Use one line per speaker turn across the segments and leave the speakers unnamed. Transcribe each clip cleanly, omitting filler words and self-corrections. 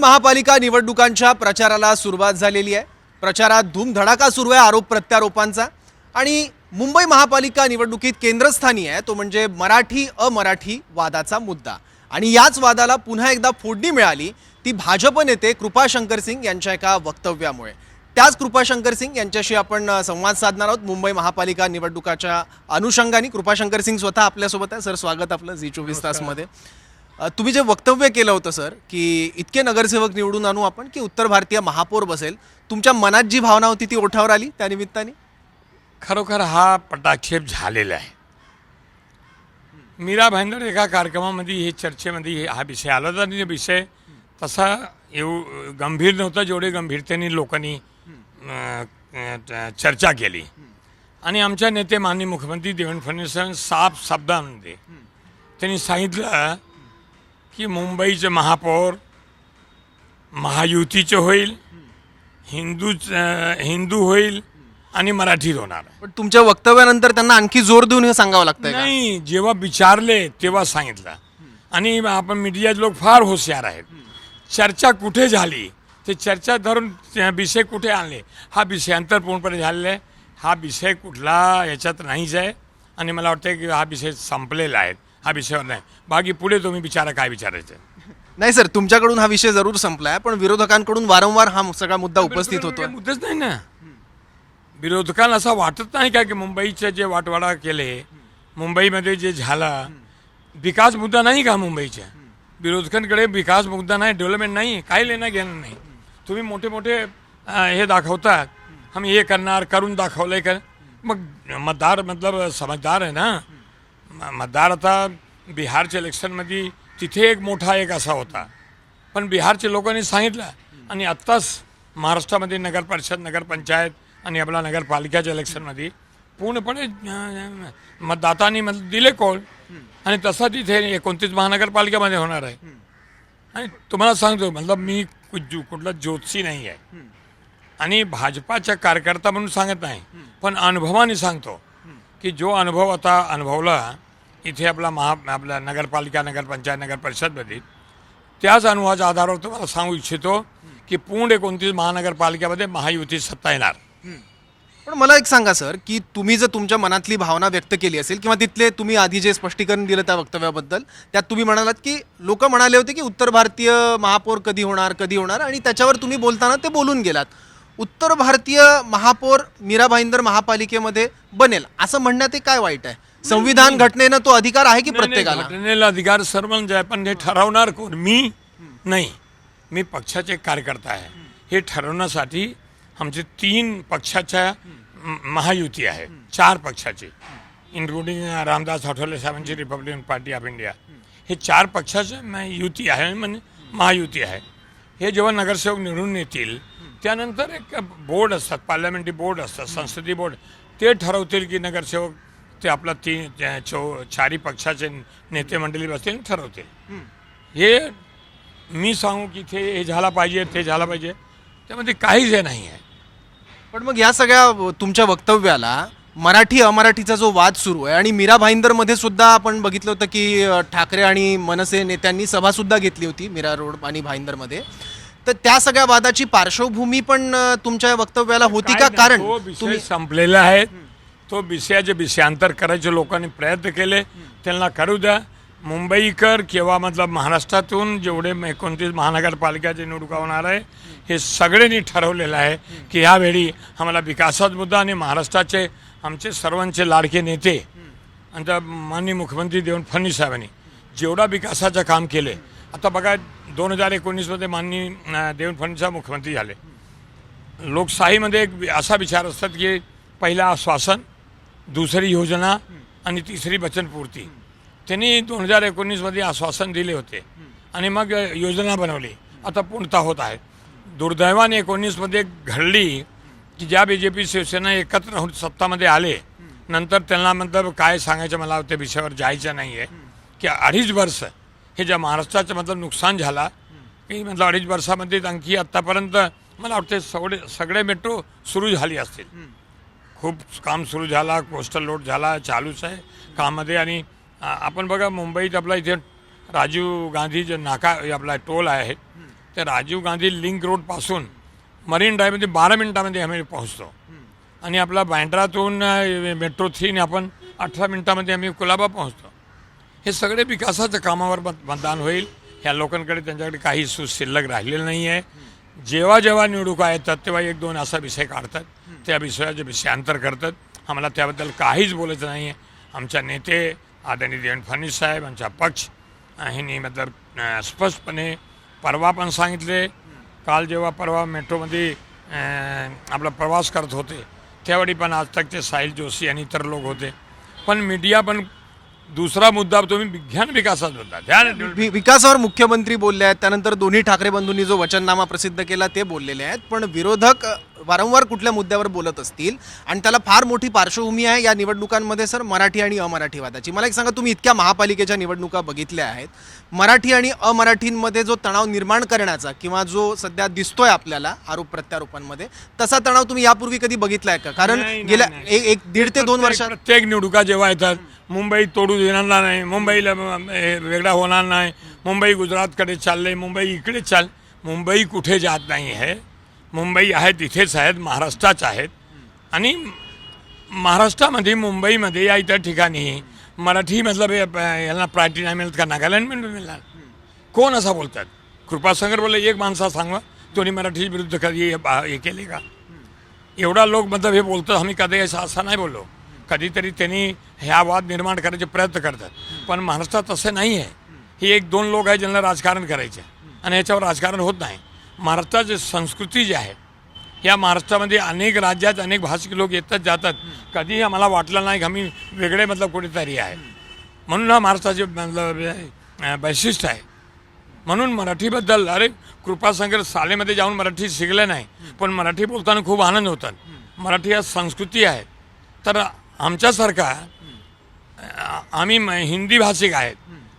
महापालिका निवडणुकांच्या प्रचाराला सुरुवात झालेली आहे। प्रचारात धूमधडाका सुरू आहे आरोप प्रत्यारोपांचा। आणि मुंबई महापालिका निवडणुकीत केंद्रस्थानी आहे तो म्हणजे मराठी अमराठी वादाचा मुद्दा। आणि याच वादाला पुन्हा एकदा फोडणी मिळाली ती भाजप नेते कृपाशंकर सिंग यांच्या एका वक्तव्यामुळे। त्याच कृपाशंकर सिंग यांच्याशी आपण संवाद साधणार आहोत मुंबई महापालिका निवडणुकाच्या अनुषंगाने। कृपाशंकर सिंग स्वतः आपल्यासोबत आहे। सर, स्वागत आपलं झी 24 तासमध्ये। तुम्ही जे वक्तव्य केलं होतं सर की इतके नगरसेवक निवडून आणू आपण की उत्तर भारतीय महापौर बसेल, तुमच्या मनात जी भावना होती ती ओठावर आली त्या निमित्ताने?
खरोखर हा पटाक्षेप झालेला आहे। मीरा भाईंदर एका कार्यक्रमामध्ये हे चर्चेमध्ये हा विषय आला होता आणि विषय तसा गंभीर नव्हता जेवढे गंभीरतेने लोकांनी चर्चा केली। आणि आमच्या नेते माननीय मुख्यमंत्री देवेंद्र फडणवीस साफ शब्दांमध्ये त्यांनी सांगितलं की मुंबईचे महापौर महायुतीचे होईल, हिंदू होईल आणि मराठीत होणार।
पण तुमच्या वक्तव्यानंतर त्यांना आणखी जोर देऊन हे सांगावं लागतंय का?
नाही, जेव्हा विचारले तेव्हा सांगितलं। आणि आपण मीडियाचे लोक फार हुशार आहेत। चर्चा कुठे झाली ते चर्चा धरून विषय कुठे आणले हा विषयांतर पूर्णपणे झालेला आहे। हा विषय कुठला याच्यात नाहीच आहे आणि मला वाटतं की हा विषय संपलेला आहे। हा विषयावर नाही, बाकी पुढे तुम्ही विचारा काय विचारायचं।
नाही सर, तुमच्याकडून हा विषय जरूर संपलाय, पण विरोधकांकडून वारंवार हा सगळा मुद्दा उपस्थित होतो।
मुद्दाच नाही ना, विरोधकांना असं वाटत नाही का की मुंबईचे जे वाटवाडा केले, मुंबईमध्ये जे झाला विकास मुद्दा नाही का मुंबईच्या? विरोधकांकडे विकास मुद्दा नाही, डेव्हलपमेंट नाही, काही लेणं घेणं नाही। तुम्ही मोठे मोठे हे दाखवतात आम्ही हे करणार, करून दाखवलंय का? मग मतदार मतलब समजदार आहे ना। मतदार आता बिहारच्या इलेक्शनमध्ये तिथे एक मोठा एक असा होता, पण बिहारच्या लोकांनी सांगितलं आणि आत्ताच महाराष्ट्रामध्ये नगर परिषद, नगरपंचायत आणि आपला नगरपालिकेच्या इलेक्शनमध्ये पूर्णपणे मतदातांनी दिले कॉल आणि तसा तिथे 29 महानगरपालिकेमध्ये होणार आहे। आणि तुम्हाला सांगतो मतलब मी कुठला ज्योतिषी नाही आहे आणि भाजपाच्या कार्यकर्ता म्हणून सांगत नाही, पण अनुभवाने सांगतो की जो अनुभव आता अनुभवला इथे आपला नगरपालिका, नगरपंचायत, नगरपरिषदमध्ये त्याच अनुभवाच्या आधारावर तुम्हाला सांगू इच्छितो की पूर्ण 29 महानगरपालिकेमध्ये महायुती सत्ता येणार।
पण मला एक सांगा सर की तुम्ही जर तुमच्या मनातली भावना व्यक्त केली असेल किंवा तिथले तुम्ही आधी जे स्पष्टीकरण दिलं त्या वक्तव्याबद्दल, त्यात तुम्ही म्हणालात की लोक म्हणाले होते की उत्तर भारतीय महापौर कधी होणार आणि त्याच्यावर तुम्ही बोलताना ते बोलून गेलात। उत्तर भारतीय महापौर मीरा भाईंदर महापालिकेमध्ये बनेल असं म्हणण्यात काय वाईट आहे? संविधान घटनेनं तो अधिकार आहे की प्रत्येकाला?
घटनेला अधिकार सर्वांना आहे, पण हे ठरवणार कोण? मी नाही, मी पक्षाचे कार्यकर्ता आहे। हे ठरवण्यासाठी आमचे 3 पक्षाच्या महायुती आहे, 4 पक्षाची इन्क्लुडिंग रामदास आठवले साहेबांची रिपब्लिकन पार्टी ऑफ इंडिया। हे 4 पक्षाचे युती आहे, म्हणजे महायुती आहे। हे जेव्हा नगरसेवक निवडून येतील त्यानंतर एक बोर्ड असतात, पार्लमेंटरी बोर्ड असतात, संसदीय बोर्ड, ते ठरवतील की नगरसेवक ते आपला 4 पक्षाचे नेते मंडळी बसतील ठरवतील। हे मी सांगू की हे झाला पाहिजे, ते झाला पाहिजे, त्यामध्ये काहीच हे नाही आहे।
पण मग या सगळ्या तुमच्या वक्तव्याला मराठी अमराठीचा जो वाद सुरू आहे आणि मीरा भाईंदरमध्ये सुद्धा आपण बघितलं होतं की ठाकरे आणि मनसे नेत्यांनी सभा सुद्धा घेतली होती मीरा रोड आणि भाईंदरमध्ये, तर त्या सगळ्या वादाची पार्श्वभूमी पण तुमच्या वक्तव्याला होती का? कारण
तुम्ही संपलेला आहे, तो विषयाचे विषयांतर करायचे लोकांनी प्रयत्न केले, त्यांना करू द्या। मुंबईकर किंवा मतलब महाराष्ट्रातून जेवढे 29 महानगरपालिकेचे निवडणुका होणार आहे हे सगळ्यांनी ठरवलेलं आहे की यावेळी आम्हाला विकासाचा मुद्दा आणि महाराष्ट्राचे आमचे सर्वांचे लाडके नेते आणि माननीय मुख्यमंत्री देवेंद्र फडणवीस साहेबांनी जेवढा विकासाचं काम केले। आता बघा 2019मध्ये माननीय देवेंद्र फडणवीस साहेब मुख्यमंत्री झाले। लोकशाहीमध्ये एक असा विचार असतात की पहिला आश्वासन, दुसरी योजना आणि तिसरी वचनपूर्ती। त्यांनी 2019मध्ये आश्वासन दिले होते आणि मग योजना बनवली, आता पूर्णता होत आहे। दुर्दैवाने 19मध्ये घडली की ज्या BJP शिवसेना एकत्र होऊन सत्तामध्ये आले नंतर त्यांना मतलब काय सांगायचं मला त्या विषयावर जायचं नाही आहे की 2.5 वर्ष हे ज्या महाराष्ट्राचं मतलब नुकसान झाला की मतलब 2.5 वर्षामध्ये आणखी आत्तापर्यंत मला वाटते सगळे मेट्रो सुरू झाली असतील। खूप काम सुरू झाला, कोस्टल रोड झाला, चालूच आहे कामामध्ये। आणि आपण बघा मुंबईत आपला इथे राजीव गांधी जे नाका आपला टोल आहे ते राजीव गांधी लिंक रोडपासून मरीन ड्राईव्हमध्ये 12 मिनिटामध्ये आम्ही पोहोचतो आणि आपला बँड्रातून मेट्रो 3 आपण 18 मिनिटामध्ये आम्ही कुलाबा पोहोचतो. हे सगळे विकासाच्या कामावर मतदान होईल. ह्या लोकांकडे त्यांच्याकडे काही शिल्लक राहिलेलं नाही आहे. जेव्हा जेव्हा निवडणुका येतात तेव्हा 1-2 असा विषय काढतात, त्या विषयाचे विषयांतर करतात. आम्हाला त्याबद्दल काहीच बोलायचं नाही आहे. आमच्या नेते आदरणीय देवेंद्र फडणवीस साहेब, आमचा पक्ष ह्यांनी मतलब स्पष्टपणे परवा पण सांगितले. काल जेव्हा परवा मेट्रोमध्ये आपला प्रवास करत होते त्यावेळी पण आज तकचे साहिल जोशी आणि इतर लोक होते. पण मीडिया पण दुसरा मुद्दा तुम्ही विज्ञान विकासात होता,
विकासावर मुख्यमंत्री बोलले आहेत. त्यानंतर दोन्ही ठाकरे बंधूंनी जो वचननामा प्रसिद्ध केला ते बोललेले आहेत. पण विरोधक वारंवार कुठल्या मुद्द्यावर बोलत असतील आणि त्याला फार मोठी पार्श्वभूमी आहे या निवडणुकांमध्ये सर, मराठी आणि अमराठीवादाची. मला एक सांगा, तुम्ही इतक्या महापालिकेच्या निवडणुका बघितल्या आहेत, मराठी आणि अमराठींमध्ये जो तणाव निर्माण करण्याचा किंवा जो सध्या दिसतोय आपल्याला आरोप प्रत्यारोपांमध्ये, तसा तणाव तुम्ही यापूर्वी कधी बघितलाय का? कारण गेल्या 1.5 ते 2 वर्षात
प्रत्येक निवडणुका जेव्हा येतात मुंबई तोडू देणार नाही, मुंबईला वेगळा होणार नाही, मुंबई गुजरातकडे चालले, मुंबई इकडे चाल. मुंबई कुठे जात नाही आहे. मुंबई आहेत तिथेच आहेत, महाराष्ट्रात आहेत. आणि महाराष्ट्रामध्ये मुंबईमध्ये या इतर ठिकाणी मराठी मतलब यांना प्रायोरिटी नाही मिळत का? नागालँडमध्ये मिळणार. कोण असा बोलतात? कृपाशंकर बोलले एक माणसा सांगा दोन्ही मराठी विरुद्ध कधी हे केले का? एवढा लोक मतलब हे बोलतात. आम्ही कधी असं नाही बोललो. कधीतरी त्यांनी ह्या वाद निर्माण करायचे प्रयत्न करतात, पण महाराष्ट्रात असं नाही आहे. हे 1-2 लोक आहेत ज्यांना राजकारण करायचे आणि ह्याच्यावर राजकारण होत नाही. महाराष्ट्राची संस्कृती जी आहे, या महाराष्ट्रामध्ये अनेक राज्यात अनेक भाषिक लोक येतात जातात. कधीही आम्हाला वाटलं नाही की आम्ही वेगळे मतलब कुठेतरी आहे. म्हणून हा महाराष्ट्राचे मतलब वैशिष्ट्य आहे. म्हणून मराठीबद्दल अरे कृपाशंकर शाळेमध्ये जाऊन मराठी शिकले नाही, पण मराठी बोलताना खूप आनंद होतात. मराठी हा संस्कृती आहे. तर आमच्यासारखा आम्ही हिंदी भाषिक आहेत,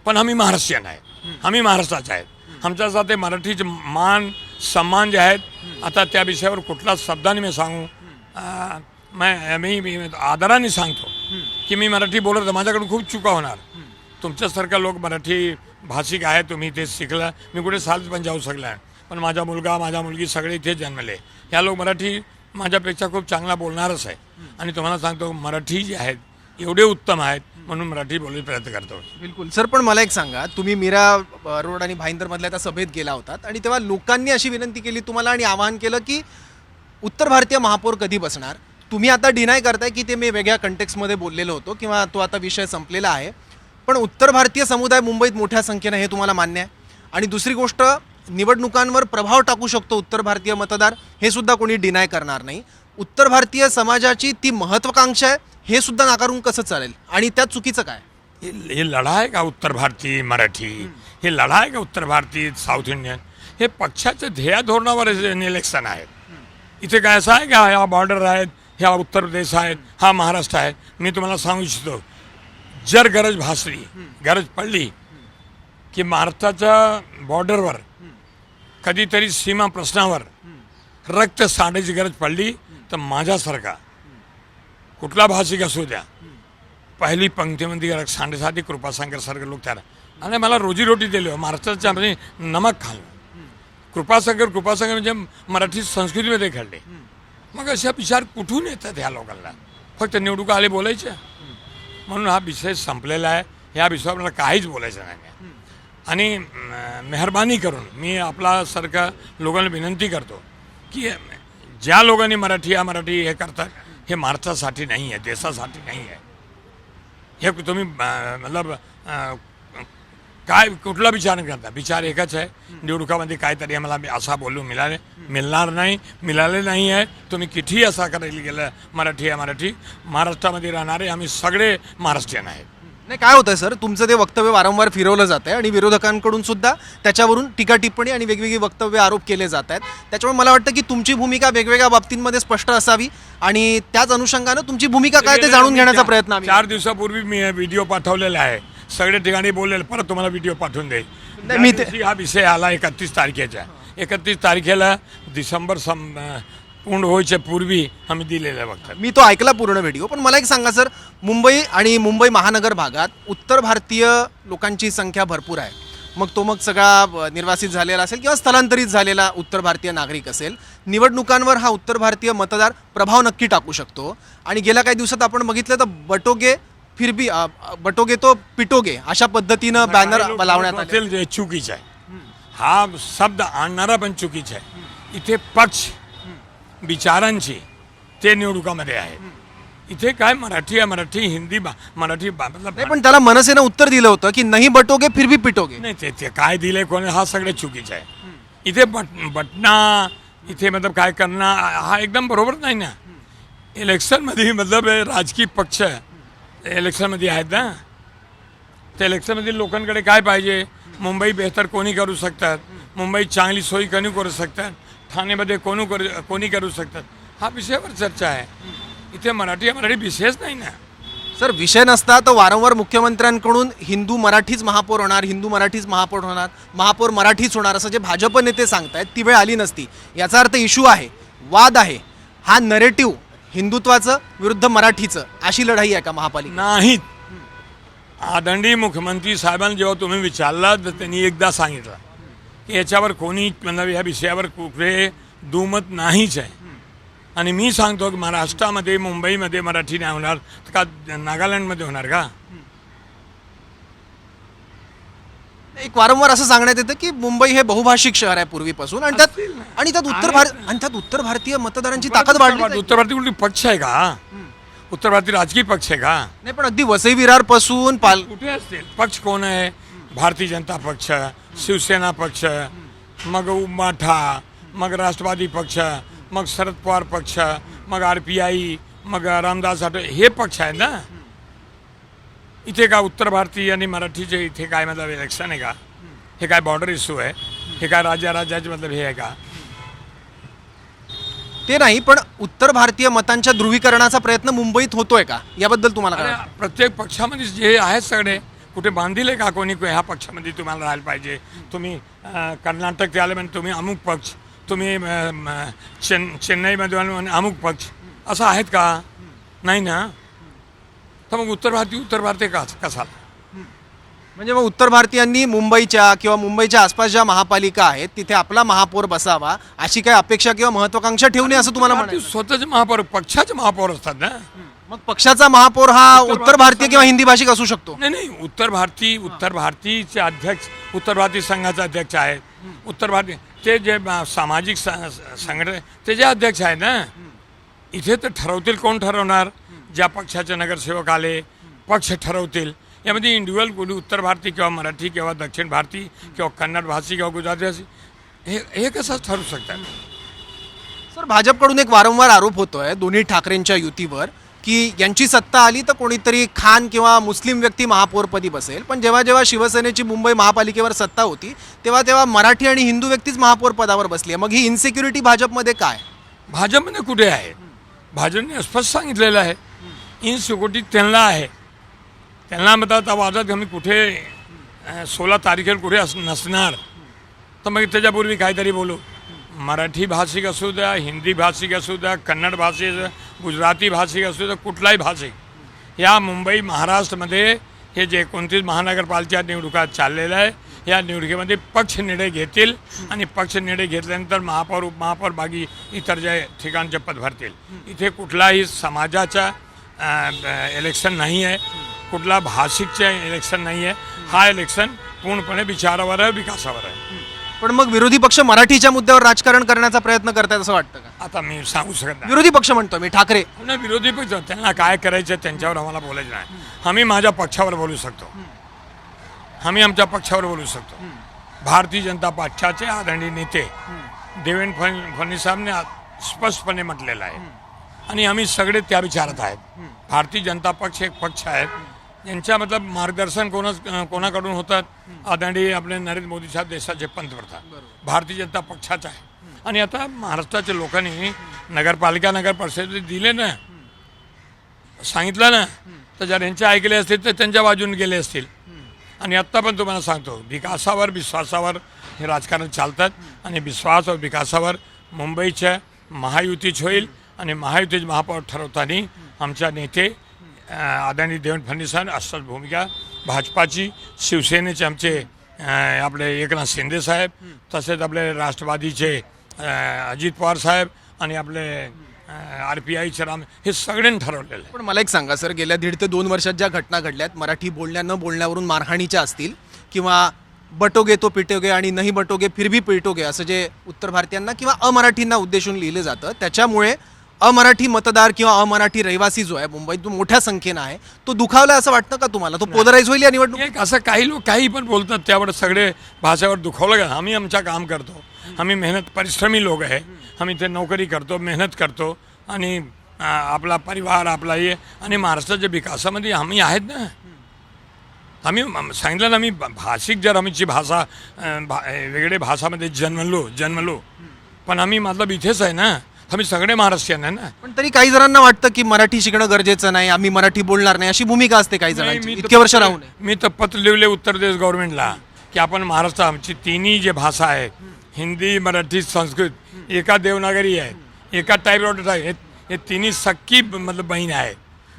पण आम्ही महाराष्ट्रीयन आहेत, आम्ही महाराष्ट्राचे आहेत. आमच्यासाठी मराठीचे मान सन्मान जे आहेत, आता त्या विषयावर कुठला शब्दाने मी सांगू, मी आदराने सांगतो की मी मराठी बोलत माझ्याकडून खूप चुका होणार. तुमच्यासारखा लोक मराठी भाषिक आहे, तुम्ही ते शिकला. मी कुठे साल पण जाऊ शकला, पण माझा मुलगा माझा मुलगी सगळे इथेच जन्मले. ह्या लोक मराठी माझ्यापेक्षा खूप चांगला बोलणारच आहे. आणि तुम्हाला सांगतो मराठी जी आहेत एवढे उत्तम आहेत म्हणून मराठी बोलायचा प्रयत्न करतो.
बिलकुल सर. पण मला एक सांगा, तुम्ही मीरा रोड आणि भाईंदरमधल्या त्या सभेत गेला होतात आणि तेव्हा लोकांनी अशी विनंती केली तुम्हाला आणि आवाहन केलं की उत्तर भारतीय महापौर कधी बसणार. तुम्ही आता डिनाय करताय की ते मी वेगळ्या कंटेक्समध्ये बोललेलो होतो किंवा तो आता विषय संपलेला आहे, पण उत्तर भारतीय समुदाय मुंबईत मोठ्या संख्येनं हे तुम्हाला मान्य आहे. आणि दुसरी गोष्ट, निवडणुकांवर प्रभाव टाकू शकतो उत्तर भारतीय मतदार, हे सुद्धा कोणी डिनाय करणार नाही. उत्तर भारतीय समाजाची ती महत्त्वाकांक्षा आहे हे सुद्धा नाकारून कसं चालेल? आणि त्यात चुकीचं काय?
हे लढा आहे का उत्तर भारतीय मराठी? हे लढा आहे का उत्तर भारतीय साऊथ इंडियन? हे पक्षाच्या ध्येय धोरणावर इलेक्शन आहे. इथे काय असं आहे का ह्या बॉर्डर आहेत, ह्या उत्तर प्रदेश आहेत, हा महाराष्ट्र आहे? मी तुम्हाला सांगू इच्छितो, जर गरज भासली, गरज पडली की महाराष्ट्राच्या बॉर्डरवर कधीतरी सीमा प्रश्नावर रक्त सांडायची गरज पडली तर माझ्यासारखा कुठला भाषिक असू द्या, पहिली पंक्तीमध्ये रक्त सांडण्यासाठी कृपाशंकरसारखे लोक त्याला आणि मला रोजीरोटी दिली. महाराष्ट्राच्या मध्ये नमक खाल्लं. कृपाशंकर म्हणजे मराठी संस्कृतीमध्ये घडले. मग अशा विचार कुठून येतात ह्या लोकांना? फक्त निवडणुका आले बोलायचे. म्हणून हा विषय संपलेला आहे. ह्या विषयावर मला काहीच बोलायचं नाही. आणि मेहरबानी करून मी आपल्यासारख्या लोकांना विनंती करतो की ज्या लोकांनी मराठी हे करतात हे महाराष्ट्रासाठी नाही आहे, देशासाठी नाही आहे. हे तुम्ही मतलब काय कुठला विचार करता? विचार एकच आहे, निवडणुकामध्ये काहीतरी आम्हाला असा बोलू मिळणार नाही आहे. तुम्ही कितीही असा करायला गेलं मराठी महाराष्ट्रामध्ये राहणारे आम्ही सगळे महाराष्ट्रीयन आहेत.
नाही, काय होतंय सर, तुमचं ते वक्तव्य वारंवार फिरवलं जात आहे आणि विरोधकांकडून सुद्धा त्याच्यावरून टीका टिप्पणी आणि वेगवेगळी वक्तव्य आरोप केले जात आहेत. त्याच्यामुळे मला वाटतं की तुमची भूमिका वेगवेगळ्या बाबतींमध्ये स्पष्ट असावी आणि त्याच अनुषंगानं तुमची भूमिका काय ते जाणून घेण्याचा प्रयत्न आम्ही
4 दिवसापूर्वी मी व्हिडिओ पाठवलेला आहे. सगळे ठिकाणी बोललेलं, परत तुम्हाला व्हिडिओ पाठवून देईल. हा विषय आला 31 तारखेच्या. 31 तारखेला डिसेंबर पूर्ण व्हायच्या पूर्वी आम्ही दिलेलं बघतात.
मी तो ऐकला पूर्ण व्हिडिओ. पण मला एक सांगा सर, मुंबई आणि मुंबई महानगर भागात उत्तर भारतीय लोकांची संख्या भरपूर आहे. मग तो सगळा निर्वासित झालेला असेल किंवा स्थलांतरित झालेला उत्तर भारतीय नागरिक असेल, निवडणुकांवर हा उत्तर भारतीय मतदार प्रभाव नक्की टाकू शकतो. आणि गेल्या काही दिवसात आपण बघितलं तर बटोगे फिर भी बटोगे तो पिटोगे अशा पद्धतीनं बॅनर लावण्यात आले.
असेल जे चुकीचं आहे. हा शब्द आणणारा पण चुकीचा आहे. इथे पक्ष विचारांची ते निवडणुकामध्ये आहे. इथे काय मराठी आहे, मराठी हिंदी मराठी मतलब
नाही, पण त्याला मनसेनं उत्तर दिलं होतं की नाही बटोगे फिर भी पिटोगे.
नाही ते काय दिले कोणी हा सगळं चुकीचं आहे. इथे बटना इथे मतलब काय करणं हा एकदम बरोबर नाही ना. इलेक्शनमध्ये मतलब राजकीय पक्ष इलेक्शनमध्ये आहेत ना. त्या इलेक्शनमधील लोकांकडे काय पाहिजे, मुंबई बेहतर कोणी करू शकतात, मुंबई चांगली सोयी कोणी करू शकतात, ठाण्यामध्ये कोणी करू शकतात, हा विषयावर चर्चा आहे. इथे मराठी विषयच नाही ना.
सर, विषय नसता तर वारंवार मुख्यमंत्र्यांकडून हिंदू मराठीच महापौर होणार, हिंदू मराठीच महापौर होणार, महापौर मराठीच होणार असं जे भाजप नेते सांगतायत ती वेळ आली नसती. याचा अर्थ इश्यू आहे, वाद आहे, हा नरेटिव्ह हिंदुत्वाचं विरुद्ध मराठीचं अशी लढाई आहे का महापालिका?
नाहीत. आदरणीय मुख्यमंत्री साहेबांना जेव्हा तुम्ही विचारला तर त्यांनी एकदा सांगितलं की याच्यावर कोणी म्हणजे या विषयावर कुठे दुमत नाहीच आहे. आणि मी सांगतो की महाराष्ट्रामध्ये मुंबईमध्ये मराठी नाही होणार तर का नागालँडमध्ये होणार का?
एक वारंवार असं सांगण्यात येतं की मुंबई हे बहुभाषिक शहर आहे पूर्वीपासून आणि त्यात उत्तर भारतीय मतदारांची ताकद वाढली.
उत्तर भारतीय कुठली पक्ष आहे का? उत्तर भारतीय राजकीय पक्ष आहे का?
नाही, पण अगदी वसई विरार पासून
कुठे असतील पक्ष कोण आहे? भारतीय जनता पक्ष, शिवसेना पक्ष, मग उमाठा, मग राष्ट्रवादी पक्ष, मग शरद पवार पक्ष, मग RPI, मग रामदास आठवले, हे पक्ष आहेत ना. इथे का उत्तर भारतीय आणि मराठीचे इथे काय मतलब इलेक्शन आहे का? हे काय बॉर्डर इश्यू आहे? हे काय राज्याचे मतलब हे आहे का?
ते नाही, पण उत्तर भारतीय मतांच्या ध्रुवीकरणाचा प्रयत्न मुंबईत होतोय का याबद्दल तुम्हाला काय वाटतं?
प्रत्येक पक्षामध्ये जे आहेत सगळे कुठे बांधिले का कोणी ह्या पक्षामध्ये तुम्हाला राहायला पाहिजे, तुम्ही कर्नाटक आले म्हणजे तुम्ही अमुक पक्ष, तुम्ही चेन्नईमध्ये अमुक पक्ष, असं आहेत का? नाही ना. तर मग उत्तर भारतीय कसा?
म्हणजे मग उत्तर भारतीयांनी मुंबईच्या किंवा मुंबईच्या आसपास ज्या महापालिका आहेत तिथे आपला महापौर बसावा अशी काही अपेक्षा किंवा महत्वाकांक्षा ठेवू नये असं तुम्हाला म्हणायचं?
स्वतःचे महापौर पक्षाचे महापौर असतात ना.
मग पक्षाचा महापौर हा उत्तर भारतीय किंवा हिंदी भाषिक असू शकतो?
नाही, उत्तर भारतीचे अध्यक्ष उत्तर भारतीय संघाचे अध्यक्ष आहेत. उत्तर भारतीय ते जे सामाजिक संघटना ते जे अध्यक्ष आहेत ना. इथे तर ठरवतील, कोण ठरवणार? ज्या पक्षाचे नगरसेवक आले पक्ष ठरवतील. यामध्ये इंडिव्हिज्युअल कोणी उत्तर भारतीय किंवा मराठी किंवा दक्षिण भारतीय किंवा कन्नड भाषी किंवा गुजराती भाषी हे कसं ठरू शकतात?
सर, भाजपकडून एक वारंवार आरोप होतोय दोन्ही ठाकरेंच्या युतीवर की यांची सत्ता आली तर कोणीतरी खान किंवा मुस्लिम व्यक्ती महापौरपदी बसेल, पण जेव्हा जेव्हा शिवसेनेची मुंबई महापालिकेवर सत्ता होती तेव्हा मराठी आणि हिंदू व्यक्तीच महापौर पदावर बसली. मग ही इन्सिक्युरिटी भाजपमध्ये काय?
भाजपमध्ये कुठे आहे? भाजपने स्पष्ट सांगितलेलं आहे इन्सिक्युरिटी त्यांना आहे. त्यांना म्हणतात आवाजात आम्ही कुठे 16 तारखेला कुठे नसणार, तर मग त्याच्यापूर्वी काहीतरी बोलू. मराठी भाषिक असू द्या, हिंदी भाषिक असू द्या, कन्नड भाषिक, गुजराती भाषिक असू द्या, कुठलाही भाषिक, या मुंबई महाराष्ट्रामध्ये हे जे 29 महानगरपालिका निवडणुका चाललेल्या आहे या निवडणुकीमध्ये पक्ष निर्णय घेतील आणि पक्ष निर्णय घेतल्यानंतर महापौर उपमहापौर बाकी इतर जे ठिकाणचे पद भरतील. इथे कुठलाही समाजाचा इलेक्शन नाही आहे, कुठला भाषिकचे इलेक्शन नाही आहे. हा इलेक्शन पूर्णपणे विचारावर आहे, विकासावर आहे.
पण मग विरोधी पक्ष मराठीच्या मुद्द्यावर राजकारण करण्याचा प्रयत्न करतायत असं वाटतं का?
आता मी सांगू शकत नाही.
विरोधी पक्ष म्हणतो मी, ठाकरे
नाही, विरोधी पक्ष त्यांना काय करायचं त्यांच्यावर आम्हाला बोलायचं नाही. आम्ही माझ्या पक्षावर बोलू शकतो, आम्ही आमच्या पक्षावर बोलू शकतो. भारतीय जनता पक्षाचे आदरणीय नेते देवेंद्र फडणवीस साहेबांनी स्पष्टपणे म्हटलेलं आहे आणि आम्ही सगळे त्या विचारात आहेत. भारतीय जनता पक्ष एक पक्ष आहे यांच्या मतलब मार्गदर्शन कोणाकडून होतात? आदरणीय आपले नरेंद्र मोदी साहेब देशाचे पंतप्रधान भारतीय जनता पक्षाचा आहे. आणि आता महाराष्ट्राच्या लोकांनी नगर परिषद दिले ना, सांगितलं ना, तर जर यांचे ऐकले असतील तर त्यांच्या बाजूने गेले असतील. आणि आत्ता पण तुम्हाला सांगतो विकासावर विश्वासावर हे राजकारण चालतात आणि विश्वास और विकासावर मुंबईच्या महायुतीच होईल. आणि महायुतीचे महापौर ठरवताना आमच्या नेते आदरणीय देवेंद्र फडणवीस असतात भूमिका भाजपाची, शिवसेनेचे आमचे आपले एकनाथ शिंदे साहेब, तसेच आपले राष्ट्रवादीचे अजित पवार साहेब आणि आपले RPIचे राम, हे सगळ्यांनी ठरवलेलं आहे.
पण मला एक सांगा सर, गेल्या 1.5 ते 2 वर्षात ज्या घटना घडल्यात, मराठी बोलण्या न बोलण्यावरून मारहाणीच्या असतील किंवा बटोगे तो पिटोगे आणि नाही बटोगे फिर भी पिटोगे असं जे उत्तर भारतीयांना किंवा अमराठींना उद्देशून लिहिलं जातं, त्याच्यामुळे अमराठी मतदार किंवा अमराठी रहिवासी जो आहे मुंबईत जो मोठ्या संख्येनं आहे तो दुखावला असं वाटतं का तुम्हाला? तो पोलराईज होईल या निवडणूक?
एक असं काही लोक काही पण बोलतात, त्यावर सगळे भाषेवर दुखवलं का? आम्ही आमचं काम करतो, आम्ही मेहनत परिश्रमी लोक आहे, आम्ही ते नोकरी करतो, मेहनत करतो आणि आपला परिवार आपला हे आणि महाराष्ट्राच्या विकासामध्ये आम्ही आहेत ना. आम्ही सांगितलं ना, आम्ही भाषिक जर आमची भाषा वेगळे भाषामध्ये जन्मलो पण आम्ही मतलब इथेच आहे ना, आम्ही सगळे महाराष्ट्रीयन आहे ना.
पण तरी काही जणांना वाटतं की मराठी शिकणं गरजेचं नाही, आम्ही मराठी बोलणार नाही, अशी भूमिका असते काही जणांची इतके वर्ष राहून.
मी तर पत्र लिहिले उत्तर प्रदेश गव्हर्नमेंटला की आपण महाराष्ट्र आमची तिन्ही जे भाषा आहेत, हिंदी मराठी संस्कृत, एका देवनागरी आहे, एका टाईपरायटर आहे, हे तिन्ही सक्की मतलब बहीण आहे.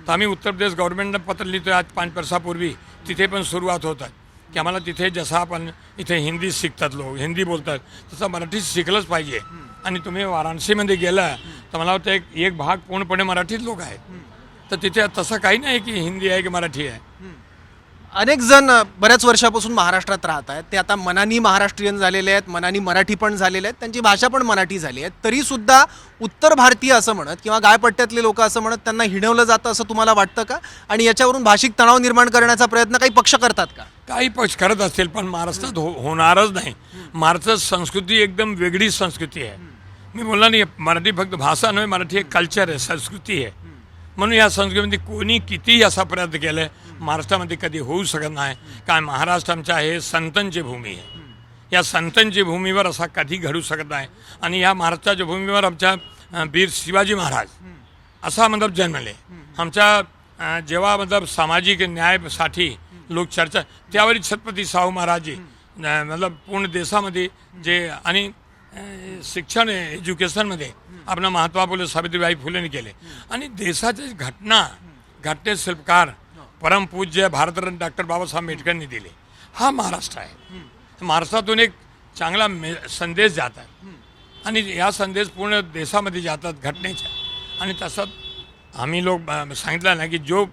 तर आम्ही उत्तर प्रदेश गव्हर्नमेंटला पत्र लिहितो आज 5 वर्षापूर्वी. तिथे पण सुरुवात होतात की आम्हाला तिथे जसं आपण इथे हिंदी शिकतात, लोक हिंदी बोलतात, तसं मराठी शिकलंच पाहिजे. आणि तुम्ही वाराणसीमध्ये गेला तर मला वाटतं एक भाग पूर्णपणे मराठीत लोक आहेत. तर तिथे तसं काही नाही की हिंदी आहे की मराठी आहे.
अनेक जण बऱ्याच वर्षापासून महाराष्ट्रात राहत आहेत, ते आता मनानी महाराष्ट्रीयन झालेले आहेत, मनानी मराठी पण झालेले आहेत, त्यांची भाषा पण मराठी झाली आहे, तरी सुद्धा उत्तर भारतीय असं म्हणत किंवा गायपट्ट्यातले लोक असं म्हणत त्यांना हिणवलं जातं असं तुम्हाला वाटतं का? आणि याच्यावरून भाषिक तणाव निर्माण करण्याचा प्रयत्न काही पक्ष करतात का?
काही पक्ष करत असतील पण महाराष्ट्रात होणारच नाही. महाराष्ट्रात संस्कृती एकदम वेगळी संस्कृती आहे. मी बोलला नाही, मराठी फक्त भाषा नव्हे, मराठी एक कल्चर आहे, संस्कृती आहे. म्हणून या संस्कृतीमध्ये कोणी कितीही असा प्रयत्न केला आहे, महाराष्ट्रामध्ये कधी होऊ शकत नाही. काय महाराष्ट्र आमच्या हे संतांची भूमी आहे, या संतांची भूमीवर असा कधी घडू शकत नाही. आणि या महाराष्ट्राच्या भूमीवर आमच्या वीर शिवाजी महाराज असा मतलब जन्मले. आमच्या जेव्हा मतलब सामाजिक न्यायासाठी लोक चर्चा, त्यावेळी छत्रपती शाहू महाराजजी मतलब पूर्ण देशामध्ये जे आणि शिक्षण एज्युकेशनमध्ये आपला महात्मा फुले सावित्रीबाई फुलेंनी केले. आणि देशाचे घटने शिल्पकार परमपूज्य भारतरत्न डॉक्टर बाबासाहेब आंबेडकरांनी दिले. हा महाराष्ट्र आहे. महाराष्ट्रातून एक चांगला संदेश जातात आणि या संदेश पूर्ण देशामध्ये जातात घटनेच्या. आणि तसंच आम्ही लोक सांगितलं ना की जो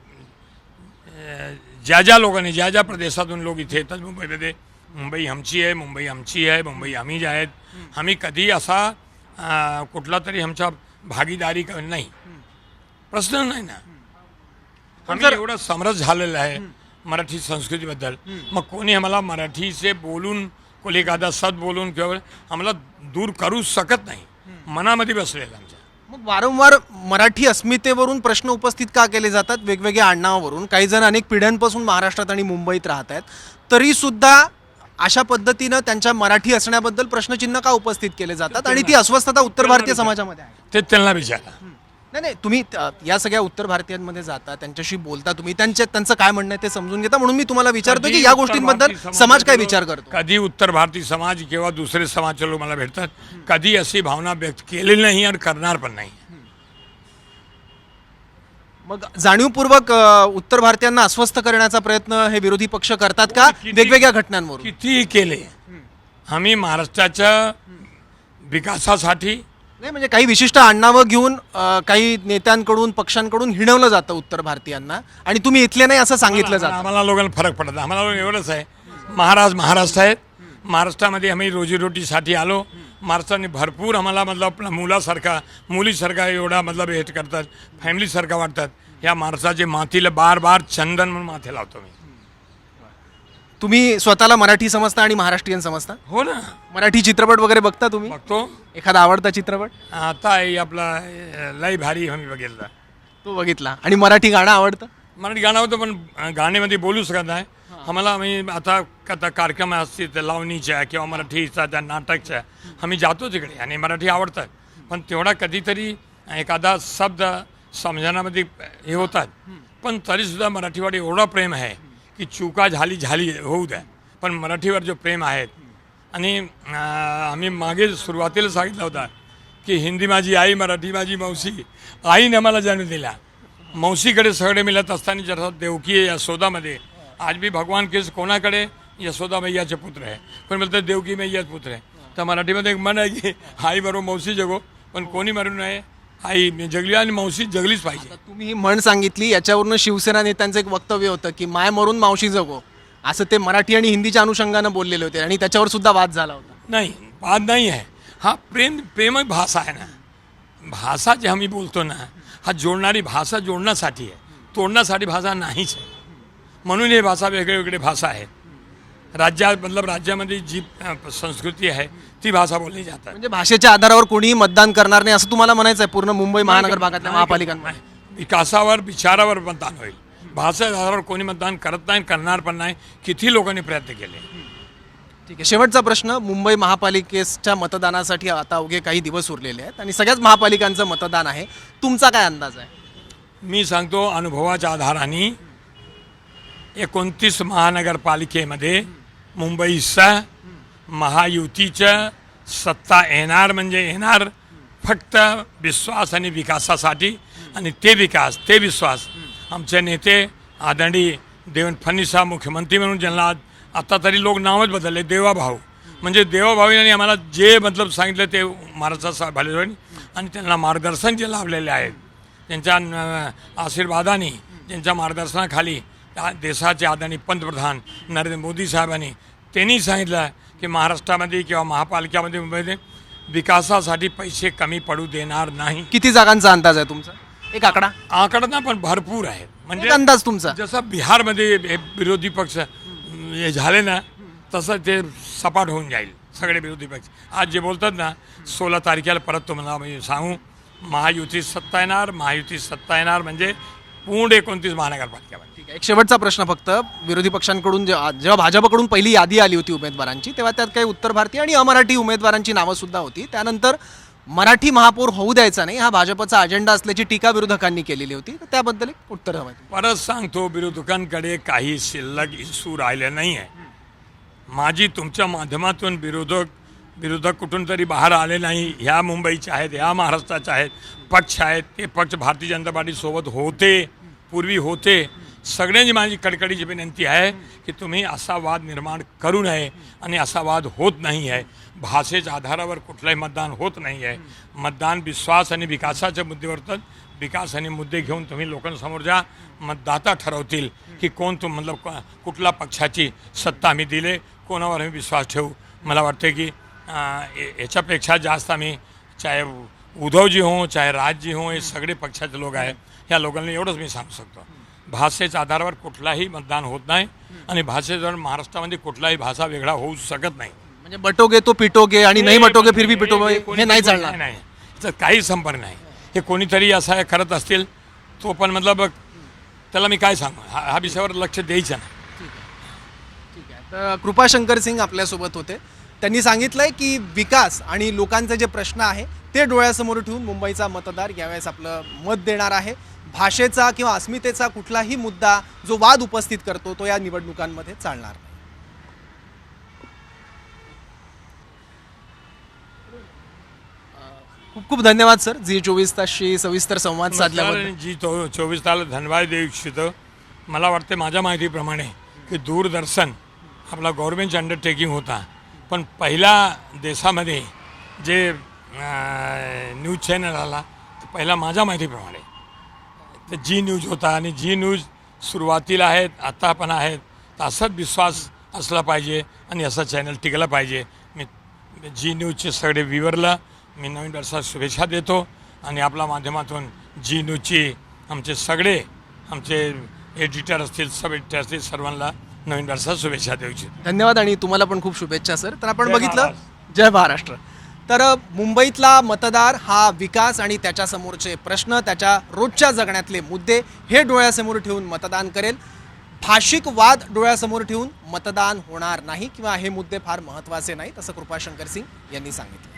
ज्या लोकांनी ज्या प्रदेशातून लोक इथे येतात मुंबईमध्ये, मुंबई आमची आहे, मुंबई आमची आहे, मुंबई आम्ही जे आहेत, आम्ही कधी असा कुठला तरी आमच्या भागीदारी नाही, प्रश्न नाही ना. आम्ही एवढं समरस झालेलं आहे मराठी संस्कृतीबद्दल. मग कोणी आम्हाला मराठीचे बोलून कोणी एखादा सद बोलून किंवा आम्हाला दूर करू शकत नाही, मनामध्ये बसलेलं आमच्या.
मग वारंवार मराठी अस्मितेवरून प्रश्न उपस्थित का केले जातात वेगवेगळ्या आडनावावरून? काही जण अनेक पिढ्यांपासून महाराष्ट्रात आणि मुंबईत राहत आहेत, तरी सुद्धा अशा पद्धतीनं त्यांच्या मराठी असण्याबद्दल प्रश्नचिन्ह का उपस्थित केले जातात? आणि ती अस्वस्थता उत्तर भारतीय समाजामध्ये आहे.
ते त्यांना विचारा.
नाही, तुम्ही या सगळ्या उत्तर भारतीयांमध्ये जाता, त्यांच्याशी बोलता, तुम्ही त्यांचं काय म्हणणं आहे ते समजून घेता, म्हणून मी तुम्हाला विचारतो की या गोष्टींबद्दल समाज काय विचार करतो?
कधी उत्तर भारतीय समाज किंवा दुसरे समाजचे लोक मला भेटतात, कधी अशी भावना व्यक्त केलेली नाही आणि करणार पण नाही.
मग जाणीवपूर्वक उत्तर भारतीयांना अस्वस्थ करण्याचा प्रयत्न हे विरोधी पक्ष करतात का वेगवेगळ्या घटनांवरून?
कितीही केले आम्ही महाराष्ट्राच्या विकासासाठी
नाही, म्हणजे काही विशिष्ट आडनावं घेऊन काही नेत्यांकडून पक्षांकडून हिणवलं जातं उत्तर भारतीयांना आणि तुम्ही इथले नाही असं सांगितलं जातं.
आम्हाला लोकांना फरक पडत, आम्हाला लोक एवढंच आहे, महाराज महाराष्ट्र आहेत, महाराष्ट्रामध्ये आम्ही रोजीरोटीसाठी आलो. महाराष्ट्राने भरपूर आम्हाला मतलब मुलीसारखा एवढा मतलब हे करतात, फॅमिलीसारखा वाटतात. या महाराष्ट्राचे मातीला बार चंदन म्हणून माथे लावतो मी.
तुम्ही स्वतःला मराठी समजता आणि महाराष्ट्रीयन समजता?
हो ना.
मराठी चित्रपट वगैरे बघता तुम्ही?
बघतो.
एखादा आवडता चित्रपट?
आता आहे आपला लय भारी आम्ही बघितला,
तो बघितला. आणि मराठी गाणं आवडतं?
मराठी गाणं होतं पण गाण्यामध्ये बोलू शकत नाही. आम्हाला आम्ही आता कार्यक्रम असतील त्या लावणीच्या किंवा मराठीचा त्या नाटकच्या आम्ही जातो तिकडे आणि मराठी आवडतात. पण तेवढा कधीतरी एखादा शब्द समजण्यामध्ये हे होतात. पण तरीसुद्धा मराठीवर एवढा प्रेम आहे की चुका झाली होऊ द्या, पण मराठीवर जो प्रेम आहे. आणि आम्ही मागे सुरुवातीला सांगितलं होता की हिंदी माझी आई, मराठी माझी मावशी. आईने आम्हाला जन्म दिला, मावशीकडे सगळे मिळत असताना जरा देवकी या शोधामध्ये आज भी भगवान कृष्ण कोणाकडे यशोदा मैयाचे पुत्र आहे, कोणी बोलतं देवकी मैयाचे पुत्र आहे. तर मराठीमध्ये एक म्हण आहे की आई बरोबर मौसी जगो, पण कोणी मरू नये, आई जगली आणि मौसी जगलीच पाहिजे.
तुम्ही ही म्हण सांगितली, याच्यावरून शिवसेना नेत्यांचं एक वक्तव्य होतं की माय मरून मावशी जगो, असं ते मराठी आणि हिंदीच्या अनुषंगानं बोललेले होते आणि त्याच्यावर सुद्धा वाद झाला होता.
नाही, वाद नाही आहे. हा प्रेम भाषा आहे ना. भाषा जे आम्ही बोलतो ना, हा जोडणारी भाषा जोडण्यासाठी आहे, तोडण्यासाठी भाषा नाहीच आहे. म्हणून हे भाषा वेगळे भाषा आहेत. राज्यामध्ये जी संस्कृती आहे ती भाषा बोलली जातात.
म्हणजे भाषेच्या आधारावर कोणीही मतदान करणार नाही असं तुम्हाला म्हणायचं आहे पूर्ण मुंबई महानगर भागातल्या महापालिकांमध्ये?
विकासावर विचारावर मतदान होईल. भाषेच्या आधारावर कोणी मतदान करत नाही, करणार पण नाही, किती लोकांनी प्रयत्न केले.
ठीक आहे, शेवटचा प्रश्न. मुंबई महापालिकेच्या मतदानासाठी आता अवघे काही दिवस उरलेले आहेत आणि सगळ्याच महापालिकांचं मतदान आहे. तुमचा काय अंदाज आहे?
मी सांगतो अनुभवाच्या आधाराने 29 महानगरपालिकेमध्ये मुंबईचा महायुतीच्या सत्ता येणार, म्हणजे येणार फक्त विश्वास आणि विकासासाठी. आणि ते विश्वास आमचे नेते आदरणीय देवेंद्र फडणवीस मुख्यमंत्री म्हणून, ज्यांना आता तरी लोक नावच बदलले, देवाभाऊ. म्हणजे देवाभाऊंनी आम्हाला जे सांगितलं ते महाराष्ट्राचा भले, आणि त्यांना मार्गदर्शन जे लाभलेले आहेत, त्यांच्या आशीर्वादाने, त्यांच्या मार्गदर्शनाखाली देशाचे आदरणीय पंतप्रधान नरेंद्र मोदी साहेबांनी त्यांनी सांगितलं की महाराष्ट्रामध्ये किंवा महापालिकेमध्ये मुंबईमध्ये विकासासाठी पैसे कमी पडू देणार नाही.
किती जागांचा अंदाज आहे तुमचा? एक आकडा
ना पण भरपूर आहेत. म्हणजे
अंदाज तुमचा?
जसं बिहारमध्ये विरोधी पक्ष हे झाले ना, तसं ते सपाट होऊन जाईल सगळे विरोधी पक्ष. आज जे बोलतात ना, 16 तारखेला परत तुम्हाला मी सांगू, महायुती सत्ता येणार म्हणजे पूर्ण 29 महानगरपालिका.
ठीक आहे, एक शेवटचा प्रश्न फक्त. विरोधी पक्षांकडून जेव्हा भाजपकडून पहिली यादी आली होती उमेदवारांची, तेव्हा त्यात काही उत्तर भारतीय आणि अमराठी उमेदवारांची नावं सुद्धा होती. त्यानंतर मराठी महापौर होऊ द्यायचा नाही, हा भाजपचा अजेंडा असल्याची टीका विरोधकांनी केलेली होती. तर त्याबद्दल एक उत्तर हवं.
परत सांगतो, विरोधकांकडे काही शिल्लक इश्यू राहिले नाही आहे. माझी तुमच्या माध्यमातून विरोधक कुठून तरी बाहेर आले नाही. ह्या मुंबईचे आहेत, ह्या महाराष्ट्राचे आहेत, पक्ष आहेत. ते पक्ष भारतीय जनता पार्टीसोबत होते, पूर्वी होते. सगळ्यांची माझी कडकडीची विनंती आहे की तुम्ही असा वाद निर्माण करू नये, आणि असा वाद होत नाही आहे. भाषेच्या आधारावर कुठलंही मतदान होत नाही आहे. मतदान विश्वास आणि विकासाच्या मुद्द्यावर तर विकास आणि मुद्दे घेऊन तुम्ही लोकांसमोर जा. मतदाता ठरवतील की कुठल्या पक्षाची सत्ता आम्ही दिले, कोणावर आम्ही विश्वास ठेवू. मला वाटते की याच्यापेक्षा जास्त आम्ही, चाहे उद्धवजी हो, चाहे राजजी हो, हे सगळे पक्षाचे लोक आहेत. ह्या लोकांना एवढंच मी सांगू शकतो, भाषेच्या आधारावर कुठलाही मतदान होत नाही, आणि भाषेवर महाराष्ट्रामध्ये कुठलाही भाषा वेगळा होऊ शकत नाही.
म्हणजे बटोगे तो पिटोगे आणि नाही बटोगे फिर भी पिटोगे, हे नाही चालणार.
नाही, याचा काही संपर्क नाही. हे कोणीतरी असं हे करत असतील, तो पण त्याला मी काय सांगू, हा विषयावर लक्ष द्यायचं नाही.
ठीक आहे. तर कृपाशंकर सिंग आपल्यासोबत होते. त्यांनी सांगितलंय की विकास आणि लोकांचे जे प्रश्न आहे ते डोळ्यासमोर ठेवून मुंबईचा मतदार यावेळेस आपलं मत देणार आहे. भाषेचा किंवा अस्मितेचा कुठलाही मुद्दा जो वाद उपस्थित करतो तो या निवडणुकांमध्ये चालणार नाही. खूप खूप धन्यवाद सर, जी24 तासशी सविस्तर संवाद साधल्याबद्दल.
जी24 तास धन्यवाद देऊ इच्छितो. मला वाटते माझ्या माहितीप्रमाणे की दूरदर्शन आपला गव्हर्नमेंटचा अंडरटेकिंग होता, पण पहिला देशामध्ये जे न्यूज चॅनल आला पहिला माझ्या माहितीप्रमाणे तर जी न्यूज होता. आणि जी न्यूज सुरुवातीला आहेत, आता पण आहेत. तर असाच विश्वास असला पाहिजे आणि असा चॅनल टिकला पाहिजे. मी जी न्यूजचे सगळे व्ह्यूअरला मी नवीन वर्षात शुभेच्छा देतो, आणि आपल्या माध्यमातून जी न्यूजची आमचे एडिटर असतील, सब एडिटर असतील, सर्वांना नवीन वर्षात शुभेच्छा देऊ इच्छितो.
धन्यवाद आणि तुम्हाला पण खूप शुभेच्छा सर. तर आपण बघितलं, जय महाराष्ट्र. तर मुंबईतला मतदार हा विकास आणि त्याच्यासमोरचे प्रश्न, त्याच्या रोजच्या जगण्यातले मुद्दे हे डोळ्यासमोर ठेवून मतदान करेल. भाषिक वाद डोळ्यासमोर ठेवून मतदान होणार नाही, किंवा हे मुद्दे फार महत्त्वाचे नाहीत असं कृपाशंकर सिंग यांनी सांगितलं.